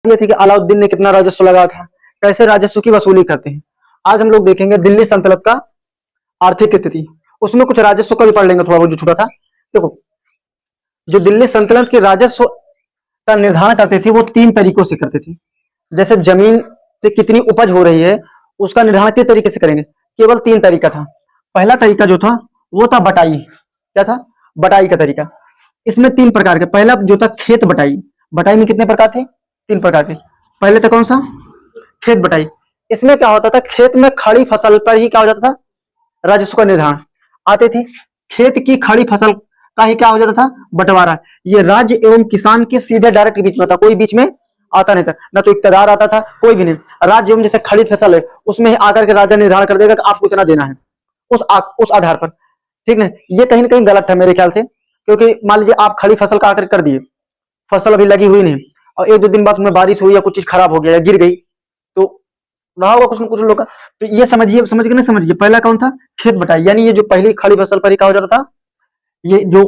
दिए थे कि अलाउद्दीन ने कितना राजस्व लगाया था, कैसे राजस्व की वसूली करते हैं। आज हम लोग देखेंगे दिल्ली सल्तनत का आर्थिक स्थिति, उसमें कुछ राजस्व का भी पढ़ लेंगे, थोड़ा बहुत जो छूटा था। देखो, जो दिल्ली सल्तनत के राजस्व का निर्धारण करते थे वो 3 तरीकों से करते थे। जैसे जमीन से कितनी उपज हो रही है उसका निर्धारण किस तरीके से करेंगे, केवल 3 तरीका था। पहला तरीका जो था वो था बटाई। क्या था? बटाई का तरीका। इसमें 3 प्रकार के, पहला जो था खेत बटाई। बटाई में कितने प्रकार थे? 3 प्रकार के। पहले था कौन सा? खेत बटाई। इसमें क्या होता था, खेत में खड़ी फसल पर ही क्या हो जाता था, राजस्व का निर्धारण आते थे। खेत की खड़ी फसल का ही क्या हो जाता था, बंटवारा। ये राज्य एवं किसान के सीधे डायरेक्ट बीच में था, कोई बीच में आता नहीं था, ना तो इक्तदार आता था, कोई भी नहीं। राज्य एवं जैसे खड़ी फसल है उसमें आकर के राजा निर्धारण कर देगा कि आपको इतना देना है, उस आधार पर। ठीक ना? ये कहीं ना कहीं गलत है मेरे ख्याल से, क्योंकि मान लीजिए आप खड़ी फसल का आकर कर दिए, फसल अभी लगी हुई नहीं, और 1-2 दिन बाद में बारिश हुई या कुछ चीज खराब हो गया या गिर गई, तो रहा होगा कुछ न कुछ लोग का। तो ये समझिए, समझ के नहीं समझिए, पहला कौन था? खेत बटाई, यानी ये जो पहली खड़ी फसल पर ही क्या हो जाता था, ये जो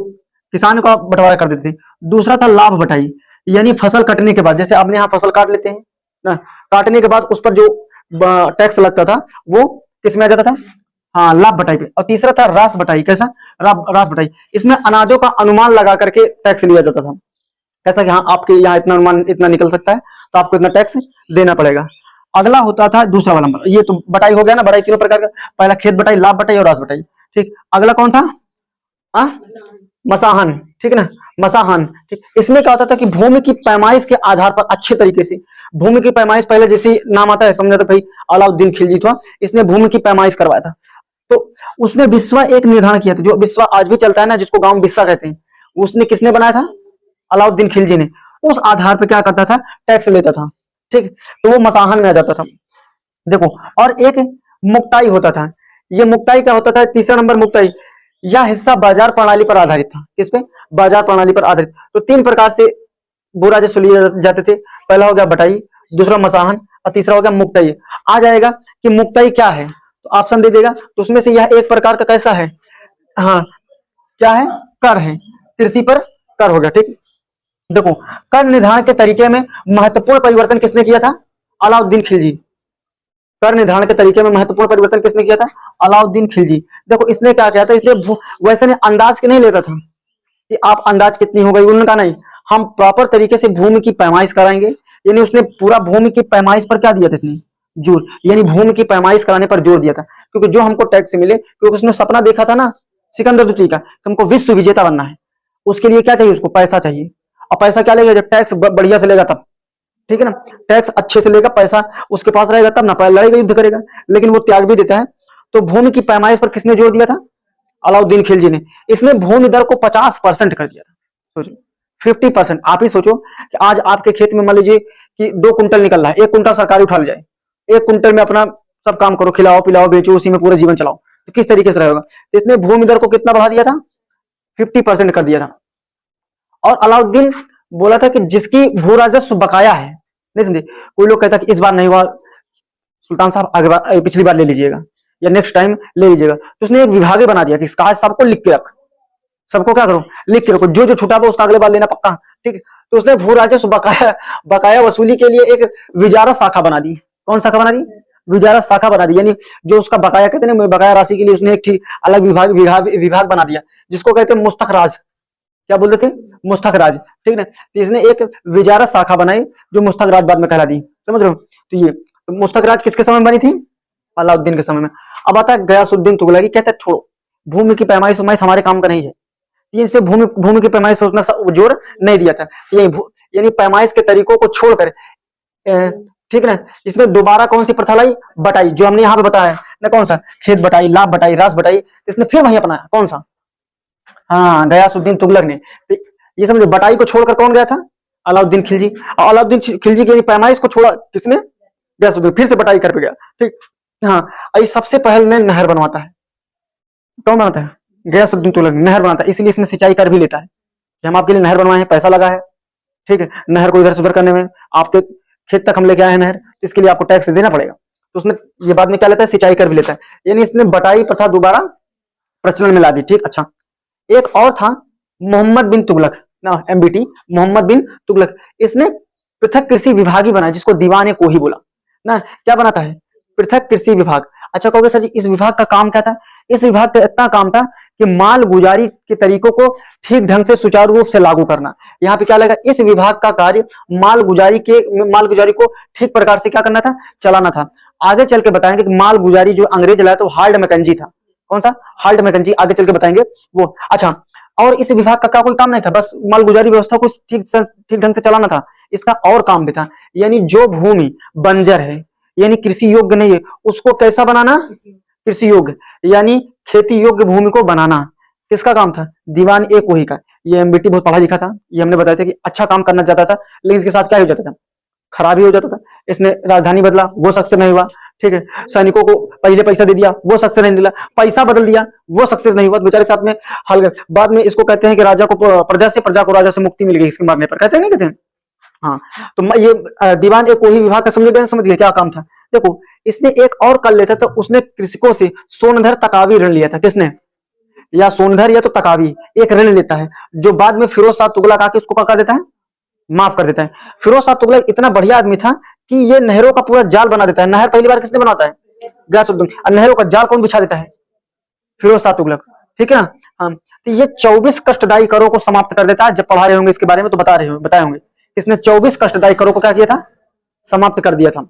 किसान का बंटवारा कर देते थे। दूसरा था लाभ बटाई, यानी फसल कटने के बाद, जैसे आपने यहाँ फसल काट लेते हैं ना, काटने के बाद उस पर जो टैक्स लगता था वो किस में आ जाता था, हाँ, लाभ बटाई पे। और तीसरा था रास बटाई। कैसा? रास बटाई। इसमें अनाजों का अनुमान लगा करके टैक्स लिया जाता था। कैसा कि हाँ, आपके यहाँ इतना अनुमान इतना निकल सकता है तो आपको इतना टैक्स देना पड़ेगा। अगला होता था दूसरा वाला नंबर, ये तो बटाई हो गया ना, बटाई 3 प्रकार का, पहला खेत बटाई, लाभ बटाई और रास बटाई। ठीक, अगला कौन था? मसाहन। ठीक है ना, मसाहन। ठीक, इसमें क्या होता था कि भूमि की पैमाइश के आधार पर अच्छे तरीके से, भूमि की पैमाइश, पहले जैसे नाम आता है समझा था भाई, अलाउद्दीन खिलजी था, इसने भूमि की पैमाइश करवाया था। तो उसने बिस्वा एक निर्धारण किया था, जो बिस्वा आज भी चलता है ना, जिसको गांव बिस्सा कहते हैं, उसने किसने बनाया था? अलाउद्दीन खिलजी ने। उस आधार पर क्या करता था, टैक्स लेता था। ठीक, तो वो मसाहन में आ जाता था। देखो, और एक मुक्ताई होता था। ये मुक्ताई क्या होता था? तीसरा नंबर मुक्ताई। यह हिस्सा बाजार प्रणाली पर आधारित था। किस पे? बाजार प्रणाली पर आधारित। तो 3 प्रकार से भू राजस्व लिए जाते थे। पहला हो गया बटाई, दूसरा मसाहन, और तीसरा हो गया मुक्ताई। आ जाएगा कि मुक्ताई क्या है, तो ऑप्शन दे देगा, तो उसमें से यह एक प्रकार का कैसा है, हाँ, क्या है? कर है, कृषि पर कर हो गया। ठीक, देखो, कर निर्धारण के तरीके में महत्वपूर्ण परिवर्तन किसने किया था? अलाउद्दीन खिलजी। कर निर्धारण के तरीके में महत्वपूर्ण परिवर्तन किसने किया था? अलाउद्दीन खिलजी। देखो, इसने क्या किया था, इसलिए वैसे ने अंदाज के नहीं लेता था कि आप अंदाज कितनी हो गई, उन्होंने कहा नहीं, हम प्रॉपर तरीके से भूमि की पैमाइश कराएंगे। यानी उसने पूरा भूमि की पैमाइश पर क्या दिया था इसने? जोर। यानी भूमि की पैमाइश कराने पर जोर दिया था, क्योंकि जो हमको टैक्स मिले, क्योंकि उसने सपना देखा था ना सिकंदर द्वितीय का, कि हमको विश्व विजेता बनना है। उसके लिए क्या चाहिए? उसको पैसा चाहिए। और पैसा क्या लेगा? जब टैक्स बढ़िया से लेगा तब। ठीक है ना, टैक्स अच्छे से लेगा, पैसा उसके पास रहेगा तब ना, पहले लड़ेगा, युद्ध करेगा, लेकिन वो त्याग भी देता है। तो भूमि की पैमाइश पर किसने जोर दिया था? अलाउद्दीन खिलजी ने। इसने भूमि दर को 50% कर दिया था। सोचो, 50%। आप ही सोचो कि आज आपके खेत में मान लीजिए कि 2 कुंटल निकल रहा है, 1 कुंटल सरकारी उठा ले जाए, 1 कुंटल में अपना सब काम करो, खिलाओ पिलाओ बेचो, उसी में पूरा जीवन चलाओ, तो किस तरीके से रहेगा? तो इसने भूमि दर को कितना बढ़ा दिया था? 50% कर दिया था। और अलाउद्दीन बोला था कि जिसकी भू राजस्व बकाया है, नहीं समझे, कोई लोग कहता कि इस बार नहीं हुआ सुल्तान साहब, अगली बार, पिछली बार ले लीजिएगा या नेक्स्ट टाइम ले लीजिएगा, तो उसने एक विभाग ही बना दिया कि इसका सबको लिख के रख, सबको क्या करो, लिख के रखो, जो जो छूटा हुआ उसका अगले बार लेना पक्का। ठीक, तो उसने भू राजस्व बकाया वसूली के लिए एक विजारत शाखा बना दी। कौन शाखा बना दी? विजारत शाखा बना दी। यानी जो उसका बकाया कहते हैं ना, बकाया राशि के लिए उसने एक अलग विभाग बना दिया, जिसको कहते हैं मुस्तक राज। क्या बोल रहे थे? मुस्तक राज। ठीक है, तो इसने एक विजारत शाखा बनाई जो मुस्तक राज बाद में कहला दी। समझ रहे हो? तो ये मुस्तक राज किसके समय में बनी थी? अलाउद्दीन के समय में। अब आता है गयासुद्दीन तुगलकी, कहता है छोड़ो, भूमि की पैमाइश हमारे काम का नहीं है। इनसे भूमि की पैमाइश पर उतना जोर नहीं दिया था। यानी पैमाइश के तरीकों को छोड़कर, ठीक है ना, इसने दोबारा कौन सी प्रथा लाई? बटाई, जो हमने यहाँ पे बताया ना, कौन सा? खेत बटाई, लाभ बटाई, रास बटाई। इसने फिर वही अपनाया, कौन सा? हाँ, गयासुद्दीन तुगलक ने। ये समझो, बटाई को छोड़कर कौन गया था? अलाउद्दीन खिलजी। और अलाउद्दीन खिलजी की पैमाइश को छोड़ा किसने? गयासुद्दीन। फिर से बटाई कर पे गया। ठीक, हाँ, ये सबसे पहले नहर बनवाता है। कौन बनाता है? गयासुद्दीन तुगलक नहर बनाता है। इसलिए इसमें सिंचाई कर भी लेता है कि हम आपके लिए नहर बनवाए हैं, पैसा लगा है। ठीक है, नहर को इधर से उधर करने में, आपके खेत तक हम लेके आए हैं नहर, तो इसके लिए आपको टैक्स देना पड़ेगा। तो उसमें ये बाद में क्या लेता है? सिंचाई कर भी लेता है। यानी इसने बटाई प्रथा दोबारा प्रचलन में ला दी। ठीक, अच्छा, एक और था मोहम्मद बिन तुगलक ना, MBT, मोहम्मद बिन तुगलक। इसने पृथक कृषि विभाग ही बना, जिसको दीवान को ही बोला ना, क्या बनाता है, पृथक कृषि विभाग। अच्छा कहोगे सर जी इस विभाग का काम क्या था, इस विभाग का इतना काम था कि माल गुजारी के तरीकों को ठीक ढंग से सुचारू रूप से लागू करना। यहाँ पे क्या लगा, इस विभाग का कार्य माल गुजारी को ठीक प्रकार से क्या करना था, चलाना था। आगे चल के बताएंगे कि माल गुजारी जो अंग्रेज लाया तो हार्ड मैकेंजी था, कौन सा, हार्ड मैकेंजी, आगे चल के बताएंगे वो। अच्छा और इस विभाग का क्या कोई काम नहीं था, बस माल गुजारी व्यवस्था को ठीक ढंग से चलाना था, इसका और काम भी था, यानी जो भूमि बंजर है यानी कृषि योग्य नहीं है उसको कैसा बनाना, कृषि योग्य यानी खेती योग्य भूमि को बनाना, किसका काम था, दीवान एक वही का। ये एमबीटी बहुत पढ़ा लिखा था, ये हमने बताया था कि अच्छा काम करना चाहता था, लेकिन इसके साथ क्या हो जाता था, खराबी हो जाता था। इसने राजधानी बदला, वो सक्सेस नहीं हुआ, ठीक है, सैनिकों को पहले पैसा दे दिया, वो सक्सेस नहीं मिला, पैसा बदल दिया, वो सक्सेस नहीं हुआ, बेचारे के साथ में हल गए। बाद में इसको कहते हैं कि राजा को प्रजा से, प्रजा को राजा से मुक्ति मिल गई इसके मारने पर, कहते हैं नहीं कहते हैं। हाँ तो ये दीवान एक वही विभाग का समझ गए, समझ गए क्या काम था। देखो इसने एक और कर लेता तो उसने कृषकों से सोनधर तकावी ऋण लिया था, किसने, या सोनधर या तो तकावी एक ऋण लेता है, जो बाद में फिरोज शाह तुगलक आके उसको क्या कर देता है, माफ कर देता है। फिरोज शाह तुगलक इतना बढ़िया आदमी था कि ये नहरों का पूरा जाल बना देता है। नहर पहली बार किसने बनाता है, गयासुद्दीन, और नहरों का जाल कौन बिछा देता है, फिरोज शाह तुगलक, ठीक है ना। हाँ तो ये 24 कष्टदायी करों को समाप्त कर देता है, जब पढ़ा रहे होंगे इसके बारे में तो बताए होंगे, इसने 24 कष्टदायी करों को क्या किया था, समाप्त कर दिया था।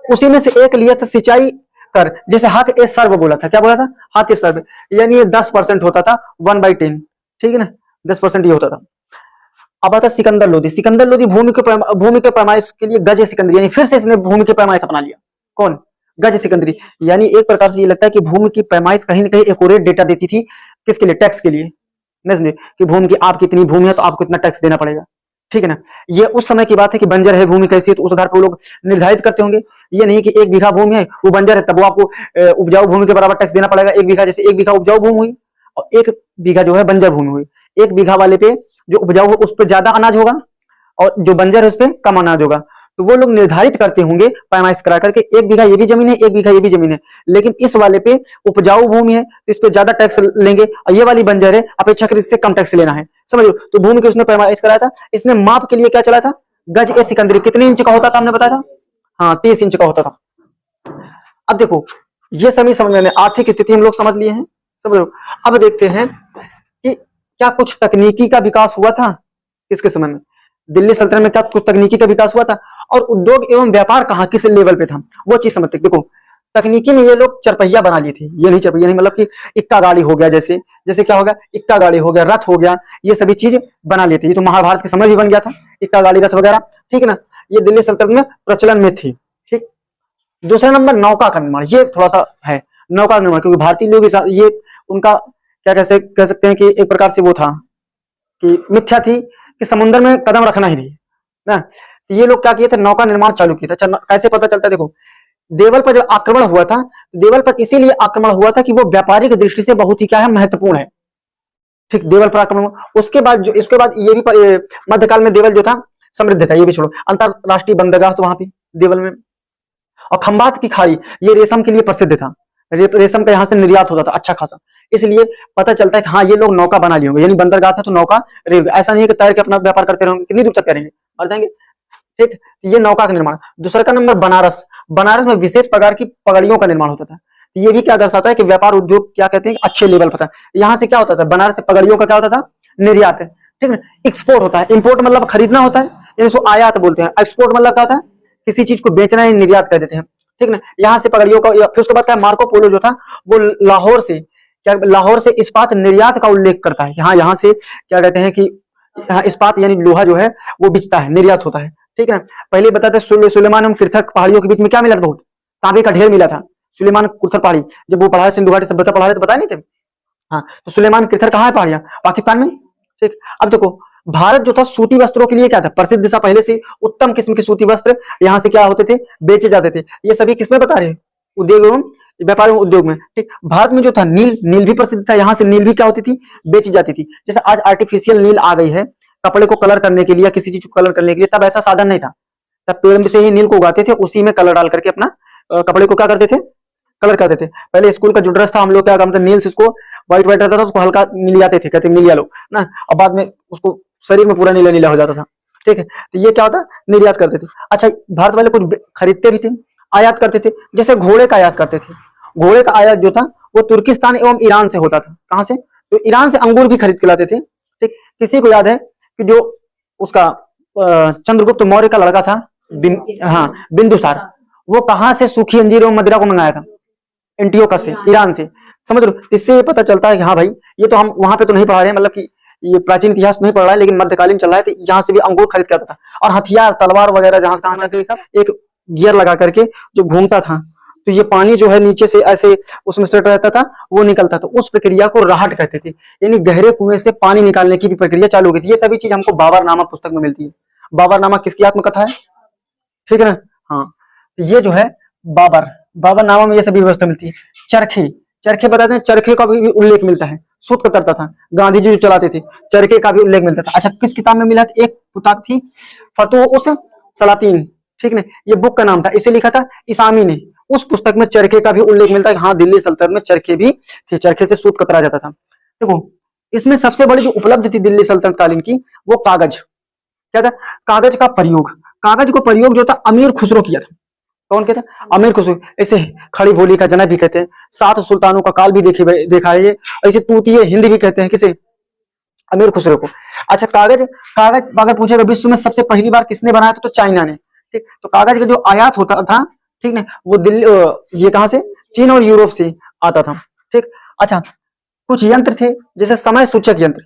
उसी में से एक लिया था सिंचाई कर, जैसे हक ए सर्व बोला था, क्या बोला था, हक ए सर्व, यानी ये 10% होता था 1/10, ठीक है ना, 10% ये होता था। अब आता सिकंदर लोधी। सिकंदर लोधी भूमि के पैमाइश के लिए गज सिकंदरी, यानी फिर से इसने भूमि के पैमाइश अपना लिया, कौन, गज सिकंदरी, यानी एक प्रकार से ये लगता है कि भूमि की पैमाइश कहीं ना कहीं एक्यूरेट डेटा देती थी, किसके लिए, टैक्स के लिए, नहीं समझे कि भूमि की आपकी इतनी भूमि है तो आपको इतना टैक्स देना पड़ेगा, ठीक है ना। ये उस समय की बात है कि बंजर है भूमि कैसी है तो उस आधार पर लोग निर्धारित करते होंगे। ये नहीं कि 1 बीघा भूमि है वो बंजर है तब वो आपको उपजाऊ भूमि के बराबर टैक्स देना पड़ेगा। 1 बीघा, जैसे 1 बीघा उपजाऊ भूमि हुई और 1 बीघा जो है बंजर भूमि हुई, 1 बीघा वाले पे जो उपजाऊ है उस पर ज्यादा अनाज होगा और जो बंजर है उस पर कम अनाज होगा, तो वो लोग निर्धारित करते होंगे पैमाइश करा करके 1 बीघा ये भी जमीन है, 1 बीघा ये भी जमीन है, लेकिन इस वाले पे उपजाऊ भूमि है तो इस पे ज्यादा टैक्स लेंगे और ये वाली बंजर है अपेक्षाकृत इससे कम टैक्स लेना है, समझ लो। तो भूमि के उसने पैमाइश कराया था। इसने माप के लिए क्या चला था, गज ए सिकंदरी, कितने इंच का होता था हमने बताया था, हाँ 30 इंच का होता था। अब देखो ये सभी समझ लेने, आर्थिक स्थिति हम लोग समझ लिए हैं, समझ लो। अब देखते हैं कि क्या कुछ तकनीकी का विकास हुआ था इसके समय में, दिल्ली सल्तनत में क्या कुछ तकनीकी का विकास हुआ था और उद्योग एवं व्यापार कहाँ किस लेवल पे था, वो चीज समझते। देखो तकनीकी में ये लोग चरपहिया बना लिए थे, ये नहीं चरपहिया नहीं मतलब कि इक्का गाड़ी हो गया, जैसे जैसे क्या हो गया, इक्का गाड़ी हो गया, रथ हो गया, ये सभी चीज बना लिए थे। ये तो महाभारत के समय भी बन गया था इक्का गाड़ी रथ वगैरह, ठीक है ना। ये दिल्ली सल्तनत में प्रचलन में थी, ठीक। दूसरा नंबर नौका का निर्माण, ये थोड़ा सा है नौका का निर्माण, क्योंकि भारतीय लोग ये उनका क्या कह सकते हैं कि एक प्रकार से वो था कि मिथ्या थी कि समुद्र में कदम रखना ही नहीं ना। ये लोग क्या किए थे, नौका निर्माण चालू किया था। कैसे पता चलता है, देखो देवल पर जब आक्रमण हुआ था, देवल पर इसीलिए आक्रमण हुआ था कि वो व्यापारिक दृष्टि से बहुत ही क्या है, महत्वपूर्ण है, ठीक। देवल पर आक्रमण हुआ, उसके बाद इसके बाद ये भी मध्यकाल में देवल जो था समृद्ध था, ये भी छोड़ो, अंतरराष्ट्रीय बंदरगाह तो वहां थी देवल में। और खंबात की खाड़ी ये रेशम के लिए प्रसिद्ध था, रेशम का यहाँ से निर्यात होता था अच्छा खासा, इसलिए पता चलता है कि हाँ ये लोग नौका बना लिए होंगे, यानी बंदरगाह था तो नौका रहेगा। ऐसा नहीं है कि तैर के अपना व्यापार करते रहेंगे, कितनी दूर तक करेंगे, मर जाएंगे, ठीक। ये नौका का निर्माण। दूसरा का नंबर बनारस। बनारस में विशेष प्रकार की पगड़ियों का निर्माण होता था। ये भी क्या दर्शाता है कि व्यापार उद्योग क्या कहते हैं, अच्छे लेवल पर था। यहाँ से क्या होता था, बनारस से पगड़ियों का क्या होता था, निर्यात है, ठीक है। एक्सपोर्ट होता है, इंपोर्ट मतलब खरीदना होता है, इसको आयात बोलते हैं। एक्सपोर्ट मतलब क्या होता है, किसी चीज को बेचना है, निर्यात कर देते हैं, ठीक ना। यहाँ से पगड़ियों का, फिर उसके बाद क्या, मार्को पोलो जो था वो लाहौर से इस्पात निर्यात का उल्लेख करता है। यहाँ से क्या कहते हैं कि इस्पात यानी लोहा जो है वो बिचता है, निर्यात होता है, ठीक है। पहले बताते सुलेमान एवं किरथक पहाड़ियों के बीच में क्या मिला था, बहुत तांबे का ढेर मिला था। सुलेमान किरथक पहाड़ी जब वो पढ़ाया, सिंधु घाटी सभ्यता पढ़ा रहे तो बताया नहीं थे, हाँ। तो सुलेमान किरथक कहाँ है, पहाड़ियां पाकिस्तान में, ठीक। अब देखो भारत जो था सूती वस्त्रों के लिए क्या था, प्रसिद्ध था पहले से। उत्तम किस्म के सूती वस्त्र यहाँ से क्या होते थे, बेचे जाते थे। ये सभी किसमें बता रहे हैं, उद्योग एवं व्यापार एवं उद्योग में, ठीक। भारत में जो था नील भी प्रसिद्ध था, यहाँ से नील भी क्या होती थी, बेची जाती थी। जैसे आज आर्टिफिशियल नील आ गई है कपड़े को कलर करने के लिए, किसी चीज को कलर करने के लिए, तब ऐसा साधन नहीं था। तब पेड़ में से ही नील को उगाते थे, उसी में कलर डाल करके अपना कपड़े को क्या करते थे, कलर करते थे। पहले स्कूल का जो ड्रेस था हम लोग क्या करते थे, नील से उसको व्हाइट रहता था, उसको हल्का नीलियाते थे, कहते नीलिया लो ना, और बाद में उसको शरीर में पूरा नीला नीला हो जाता था, ठीक है, तो ये क्या होता है, निर्यात करते थे। अच्छा, भारत वाले कुछ खरीदते भी थे, आयात करते थे, जैसे घोड़े का आयात करते थे। घोड़े का आयात जो था वो तुर्किस्तान एवं ईरान से होता था। कहां से? तो ईरान से अंगूर भी खरीद के लाते थे। ठीक, किसी को याद है कि जो उसका चंद्रगुप्त मौर्य का लड़का था, हाँ, बिंदुसार, वो कहां से सूखी अंजीर एवं मदिरा को मंगाया था? एंटियोकस से, ईरान से। समझ लो, इससे ये पता चलता है कि हाँ भाई, ये तो हम वहां पे तो नहीं पढ़ा रहे हैं, मतलब कि ये प्राचीन इतिहास नहीं पढ़ रहा है, लेकिन मध्यकालीन चल रहा है, तो यहाँ से भी अंगूर खरीद के आता था। और हथियार, तलवार वगैरह जहां कहां से सब एक गियर लगा करके जो घूमता था, तो ये पानी जो है नीचे से ऐसे उसमें सेट रहता था, वो निकलता था। उस प्रक्रिया को राहट कहते थे, यानी गहरे कुएं से पानी निकालने की भी प्रक्रिया चालू हो गई थी। ये सभी चीज हमको बाबरनामा पुस्तक में मिलती है। बाबरनामा किसकी आत्मकथा है? ठीक है ना? हाँ, तो ये जो है बाबरनामा में ये सभी व्यवस्था मिलती है। चरखे, चरखे बताते हैं, चरखे का भी उल्लेख मिलता है। सूत करता था गांधी जी जो चलाते थे, चरखे का भी उल्लेख मिलता था। अच्छा, किस किताब में मिला था? एक किताब थी फतुह उस सलातीन, ठीक है, ये बुक का नाम था, इसे लिखा था इसामी ने। उस पुस्तक में चरखे का भी उल्लेख मिलता है कि हाँ, दिल्ली सल्तनत में चरखे भी थे, चरखे से सूत कतरा जाता था। देखो, इसमें सबसे बड़ी जो उपलब्धि थी दिल्ली सल्तनत कालीन की, वो कागज। क्या था? कागज का प्रयोग। कागज को प्रयोग जो था अमीर खुसरो किया था। कौन कहते हैं? अमीर खुसरो। ऐसे खड़ी बोली का जनक भी कहते हैं, सात सुल्तानों का काल भी देखा है ये। ऐसे तूतीय हिंद भी कहते हैं किसे? अमीर खुसरो को। अच्छा, कागज कागज अगर पूछेगा विश्व में सबसे पहली बार किसने बनाया था, तो चाइना ने। ठीक, तो कागज का जो आयात होता था, ठीक ना, वो दिल्ली, ये कहां से? चीन और यूरोप से आता था। ठीक, अच्छा, कुछ यंत्र थे जैसे समय सूचक यंत्र।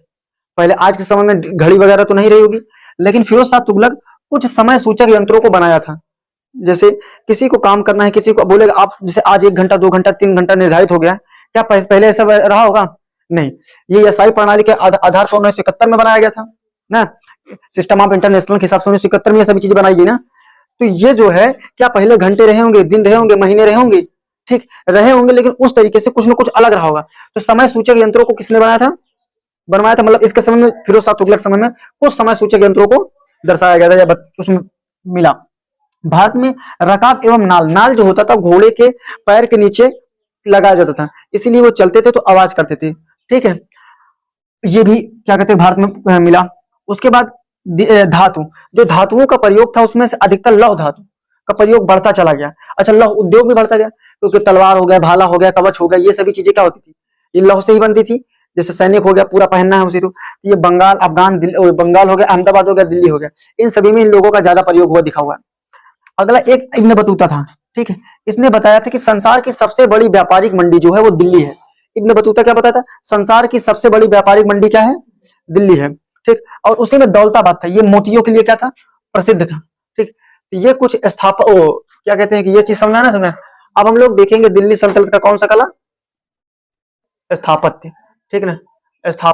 पहले आज के समय में घड़ी वगैरह तो नहीं रही होगी, लेकिन फिरोज शाह तुगलक कुछ समय सूचक यंत्रों को बनाया था। जैसे किसी को काम करना है, किसी को बोलेगा आप, जैसे आज 1 घंटा 2 घंटा 3 घंटा निर्धारित हो गया, क्या पहले ऐसा रहा होगा? नहीं। ये एसआई प्रणाली के आधार पर 1971 में बनाया गया था ना, सिस्टम ऑफ इंटरनेशनल के हिसाब से 1971 में ये सभी चीजें बनाई गई ना। तो ये जो है, क्या पहले घंटे रहे होंगे, दिन रहे होंगे, महीने रहे होंगे? ठीक, रहे होंगे, लेकिन उस तरीके से कुछ ना कुछ अलग रहा होगा। तो समय सूचक यंत्रों को किसने बनाया था? बनवाया था, मतलब इसके समय में, फिरोज शाह तुगलक समय में कुछ समय सूचक यंत्रों को दर्शाया गया था या उसमें मिला। भारत में रकाब एवं नाल, नाल जो होता था घोड़े के पैर के नीचे लगाया जाता था, इसीलिए वो चलते थे तो आवाज करते थे। ठीक है, ये भी क्या कहते हैं, भारत में मिला। उसके बाद धातु, जो धातुओं का प्रयोग था उसमें से अधिकतर लौह धातु का प्रयोग बढ़ता चला गया। अच्छा, लौह उद्योग भी बढ़ता गया, क्योंकि तलवार हो गया, भाला हो गया, कवच हो गया, ये सभी चीजें क्या होती थी? ये लौह से ही बनती थी। जैसे सैनिक हो गया, पूरा पहनना है उसे, तो ये बंगाल, अफगान, बंगाल हो गया, अहमदाबाद हो गया, दिल्ली हो गया, इन सभी में इन लोगों का ज्यादा प्रयोग हुआ दिखा हुआ है। अगला एक इब्न बतूता था। ठीक है, इसने बताया था कि संसार की सबसे बड़ी व्यापारिक मंडी जो है वो दिल्ली है। इब्न बतूता क्या बताया था? संसार की सबसे बड़ी व्यापारिक मंडी क्या है? दिल्ली है। ठीक, और उसी में दौलताबाद था, ये मोतियों के लिए क्या था? प्रसिद्ध था। ठीक, ये कुछ क्या कहते हैं कि ये चीज समझा ना, समझा। अब हम लोग देखेंगे दिल्ली सल्तनत का कौन सा कला? स्थापत्य। ठीक ना, स्थापत्य